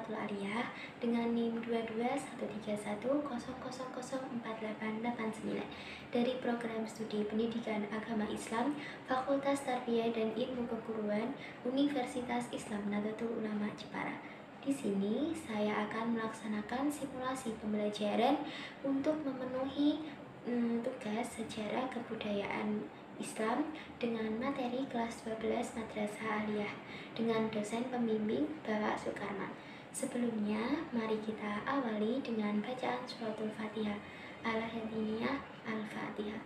Hifatul Aliyah dengan NIM 221310004889 dari Program Studi Pendidikan Agama Islam Fakultas Tarbiyah dan Ilmu Keguruan Universitas Islam Nahdlatul Ulama Jepara. Di sini saya akan melaksanakan simulasi pembelajaran untuk memenuhi tugas sejarah kebudayaan Islam dengan materi kelas 12 Madrasah Aliyah dengan dosen pembimbing Bapak Sukarman. Sebelumnya, mari kita awali dengan bacaan suratul Fatihah. Al-Hadiniyah Al-Fatihah.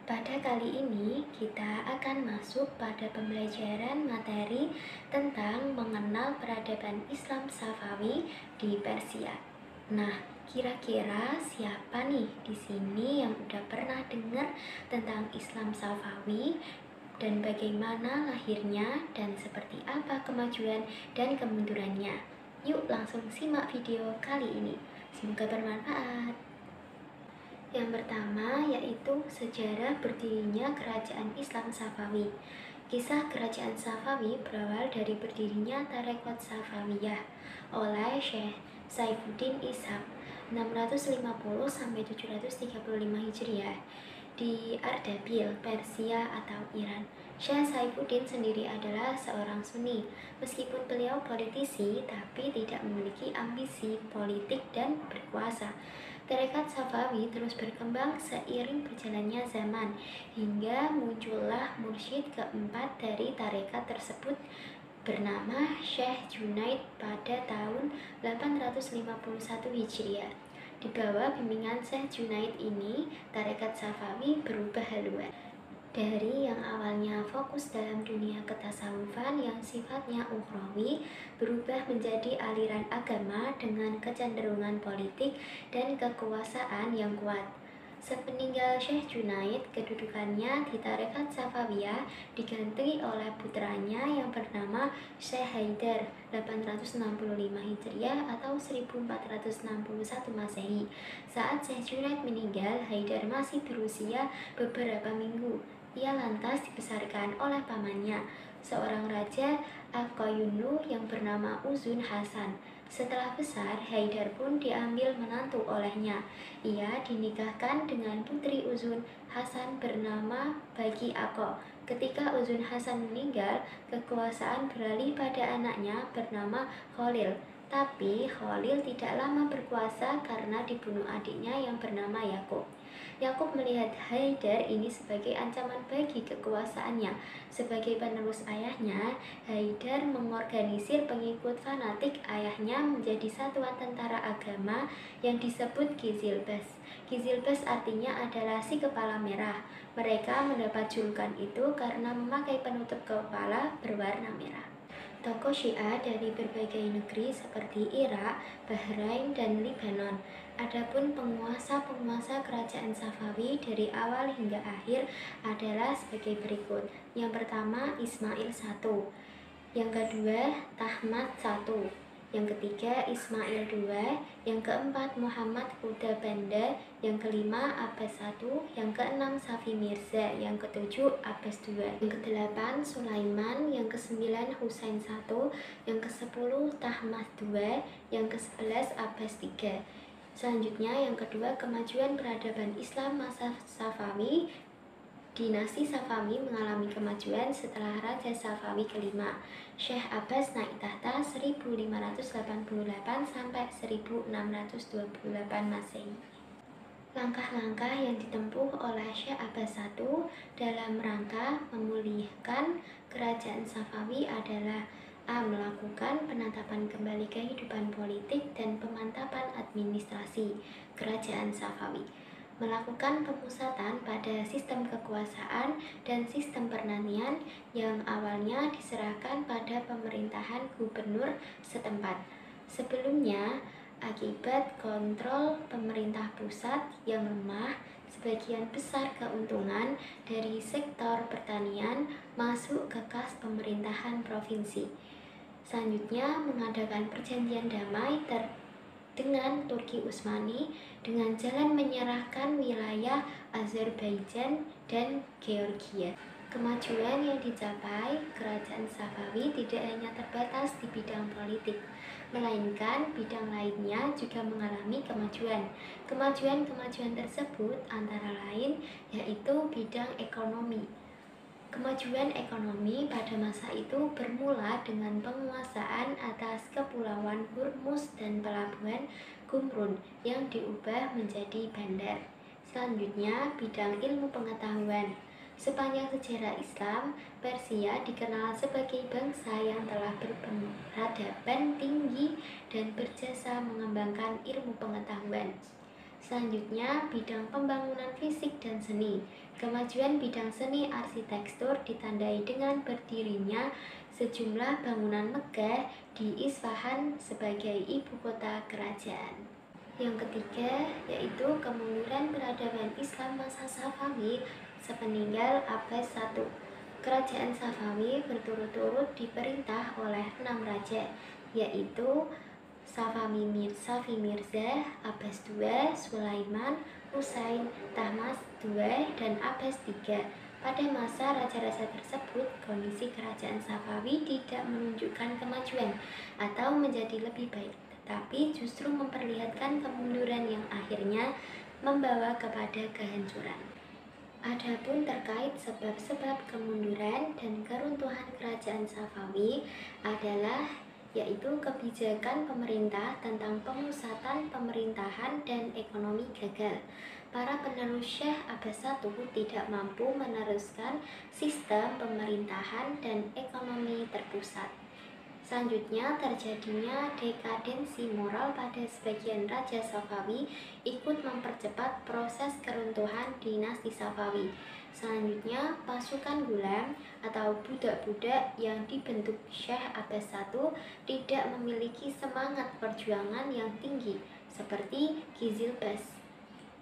Pada kali ini, kita akan masuk pada pembelajaran materi tentang mengenal peradaban Islam Safawi di Persia. Nah, kira-kira siapa nih di sini yang udah pernah dengar tentang Islam Safawi dan bagaimana lahirnya dan seperti apa kemajuan dan kemundurannya? Yuk langsung simak video kali ini. Semoga bermanfaat. Yang pertama yaitu sejarah berdirinya Kerajaan Islam Safawi. Kisah Kerajaan Safawi berawal dari berdirinya Tarekat Safawiyah oleh Syekh Saifuddin Ishaq 650-735 Hijriah di Ardabil, Persia atau Iran. Syekh Saifuddin sendiri adalah seorang Sunni. Meskipun beliau politisi, tapi tidak memiliki ambisi politik dan berkuasa. Tarekat Safawi terus berkembang seiring berjalannya zaman, hingga muncullah mursyid keempat dari tarekat tersebut bernama Syekh Junaid pada tahun 851 Hijriah. Di bawah bimbingan Syekh Junaid ini, tarekat Safawi berubah haluan. Dari yang awalnya fokus dalam dunia ketasawufan yang sifatnya ukhrawi, berubah menjadi aliran agama dengan kecenderungan politik dan kekuasaan yang kuat. Sepeninggal Syekh Junaid, kedudukannya di tarekat Safawiyah diganti oleh putranya yang bernama Syekh Haidar 865 Hijriah atau 1461 Masehi. Saat Syekh Junaid meninggal, Haidar masih berusia beberapa minggu. Ia lantas dibesarkan oleh pamannya, seorang raja Aqayunlu yang bernama Uzun Hasan. Setelah besar, Haidar pun diambil menantu olehnya. Ia dinikahkan dengan putri Uzun Hasan bernama Bagi Ako. Ketika Uzun Hasan meninggal, kekuasaan beralih pada anaknya bernama Khalil. Tapi Khalil tidak lama berkuasa karena dibunuh adiknya yang bernama Yakub. Yakub melihat Haidar ini sebagai ancaman bagi kekuasaannya. Sebagai penerus ayahnya, Haidar mengorganisir pengikut fanatik ayahnya menjadi satuan tentara agama yang disebut Kizilbas. Kizilbas artinya adalah si kepala merah. Mereka mendapat julukan itu karena memakai penutup kepala berwarna merah. Tokoh Syiah dari berbagai negeri seperti Irak, Bahrain, dan Lebanon. Adapun penguasa-penguasa kerajaan Safawi dari awal hingga akhir adalah sebagai berikut. Yang pertama Ismail I, yang kedua Tahmasp I, yang ketiga Ismail II, yang keempat Muhammad Huda Banda, yang kelima Abbas I, yang keenam Safi Mirza, yang ketujuh Abbas II, yang kedelapan Sulaiman, yang kesembilan Husain I, yang kesepuluh Tahmasp II, yang kesebelas Abbas III. Selanjutnya yang kedua, kemajuan peradaban Islam masa Safawi. Dinasti Safawi mengalami kemajuan setelah Raja Safawi kelima, Syekh Abbas naik tahta 1588 sampai 1628 Masehi. Langkah-langkah yang ditempuh oleh Syekh Abbas I dalam rangka memulihkan kerajaan Safawi adalah A. Melakukan penetapan kembali kehidupan politik dan pemantapan administrasi kerajaan Safawi. Melakukan pemusatan pada sistem kekuasaan dan sistem pertanian yang awalnya diserahkan pada pemerintahan gubernur setempat. Sebelumnya, akibat kontrol pemerintah pusat yang lemah, sebagian besar keuntungan dari sektor pertanian masuk ke kas pemerintahan provinsi. Selanjutnya, mengadakan perjanjian damai dengan Turki Utsmani dengan jalan menyerahkan wilayah Azerbaijan dan Georgia. Kemajuan yang dicapai kerajaan Safawi tidak hanya terbatas di bidang politik, melainkan bidang lainnya juga mengalami kemajuan. Kemajuan-kemajuan tersebut antara lain yaitu bidang ekonomi. Kemajuan ekonomi pada masa itu bermula dengan penguasaan atas kepulauan Hormuz dan pelabuhan Qumrun yang diubah menjadi bandar. Selanjutnya, bidang ilmu pengetahuan. Sepanjang sejarah Islam, Persia dikenal sebagai bangsa yang telah berperadaban tinggi dan berjasa mengembangkan ilmu pengetahuan. Selanjutnya, bidang pembangunan fisik dan seni. Kemajuan bidang seni arsitektur ditandai dengan berdirinya sejumlah bangunan megah di Isfahan sebagai ibu kota kerajaan. Yang ketiga, yaitu kemunduran peradaban Islam masa Safawi sepeninggal Abbas I. Kerajaan Safawi berturut-turut diperintah oleh 6 raja, yaitu Safi Mirza, Abbas II, Sulaiman, Husain, Tahmas II, dan Abbas III. Pada masa raja-raja tersebut, kondisi kerajaan Safawi tidak menunjukkan kemajuan atau menjadi lebih baik, tetapi justru memperlihatkan kemunduran yang akhirnya membawa kepada kehancuran. Adapun terkait sebab-sebab kemunduran dan keruntuhan kerajaan Safawi adalah yaitu kebijakan pemerintah tentang pemusatan pemerintahan dan ekonomi gagal. Para penerus Syekh Abbas I tidak mampu meneruskan sistem pemerintahan dan ekonomi terpusat. Selanjutnya, terjadinya dekadensi moral pada sebagian raja Safawi ikut mempercepat proses keruntuhan dinasti Safawi. Selanjutnya, pasukan gulam atau budak-budak yang dibentuk Syekh Abbas I tidak memiliki semangat perjuangan yang tinggi seperti Qizilbash.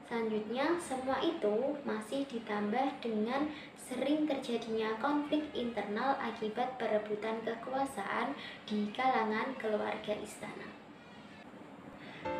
Selanjutnya, semua itu masih ditambah dengan sering terjadinya konflik internal akibat perebutan kekuasaan di kalangan keluarga istana.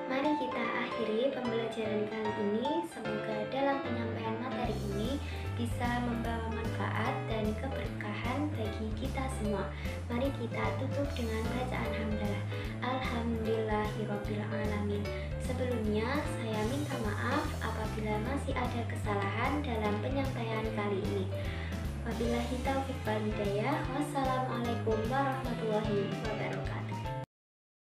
Mari kita akhiri pembelajaran kali ini. Semoga dalam penyampaian materi ini bisa membawa manfaat dan keberkahan bagi kita semua. Mari kita tutup dengan bacaan hamdalah. Alhamdulillahirobbilalamin. Sebelumnya saya minta maaf apabila masih ada kesalahan dalam penyampaian kali ini. Wabillahi taufiq wal hidayah. Wassalamualaikum warahmatullahi wabarakatuh.